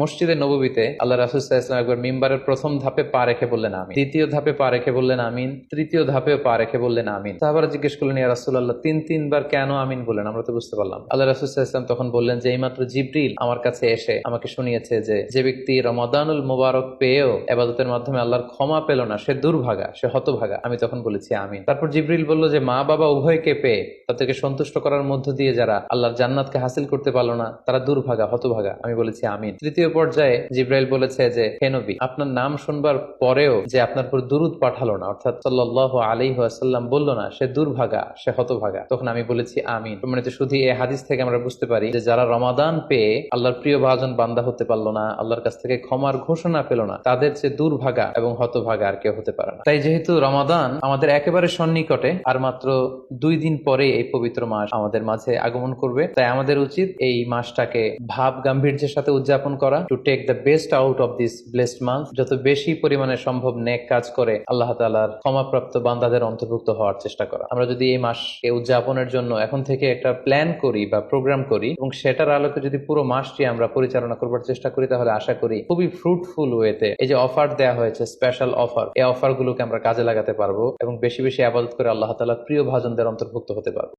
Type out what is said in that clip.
মসজিদে নববীতে আল্লাহ রাসূল সাল্লাল্লাহু আলাইহি ওয়াসাল্লাম একবার মিম্বারের প্রথম ধাপে পা রেখে বললেন আমিন, দ্বিতীয় ধাপে পা রেখে বললেন আমিন, তৃতীয় ধাপেও পা রেখে বললেন আমিন। সাহাবারা জিজ্ঞেস করলেন, ইয়া রাসূলুল্লাহ, তিনবার কেন আমিন বললেন? আমরা তো বুঝতে পারলাম। আল্লাহ রাসূল সাল্লাল্লাহু আলাইহি ওয়াসাল্লাম তখন বললেন যে এইমাত্র জিবরিল আমার কাছে এসে আমাকে শুনিয়েছে যে ব্যক্তি রমাদানুল মুবারক পেয়েও ইবাদতের মাধ্যমে আল্লাহর ক্ষমা পেল না, সে দুর্ভাগা, সে হতভাগা। আমি তখন বলেছি আমিন। তারপর জিবরিল বলল যে মা বাবা উভয়কে পেয়ে তাদেরকে সন্তুষ্ট করার মধ্য দিয়ে যারা আল্লাহর জান্নাতকে হাসিল করতে পারলো না তারা দুর্ভাগা, হতভাগা। আমি বলেছি আমিন। তৃতীয় পর্যায়ে জিব্রাইল বলেছে যে হে নবী, আপনার নাম শুনবার পরেও যে আপনার উপর দুরূদ পাঠালো না, অর্থাৎ সাল্লাল্লাহু আলাইহি ওয়াসাল্লাম বলল না, সে দুর্ভাগা, সে হতভাগা। তখন আমি বলেছি আমিন। মানে শুধু এই হাদিস থেকে আমরা বুঝতে পারি যে যারা রমাদান পেয়ে আল্লাহর প্রিয় ভাজন বান্দা হতে পারলো না, আল্লাহর কাছ থেকে ক্ষমার ঘোষণা পেল না, তাদের চেয়ে দুর্ভাগা এবং হতভাগা আর কেউ হতে পারে না। তাই যেহেতু রমাদান আমাদের একেবারে সন্নিকটে, আর মাত্র 2 দিন পরে এই পবিত্র মাস আমাদের মাঝে আগমন করবে, তাই আমাদের উচিত এই মাসটাকে ভাব গাম্ভীর্যের সাথে উদযাপন করা, to take the best out of this blessed month. যত বেশি পরিমাণে সম্ভব নেক কাজ করে আল্লাহ তাআলার ক্ষমাপ্রাপ্ত বান্দাদের অন্তর্ভুক্ত হওয়ার চেষ্টা করা। আমরা যদি এই মাসকে উদযাপনের জন্য এখন থেকে একটা প্ল্যান করি বা প্রোগ্রাম করি এবং সেটার আলোকে যদি পুরো মাসটি আমরা পরিচালনা করবার চেষ্টা করি, তাহলে আশা করি খুবই ফ্রুটফুল ওয়েতে এই যে অফার দেওয়া হয়েছে, স্পেশাল অফার, এই অফার গুলোকে আমরা কাজে লাগাতে পারবো এবং বেশি বেশি ইবাদত করে আল্লাহ তাআলার প্রিয় ভাজনদের অন্তর্ভুক্ত হতে পারবো।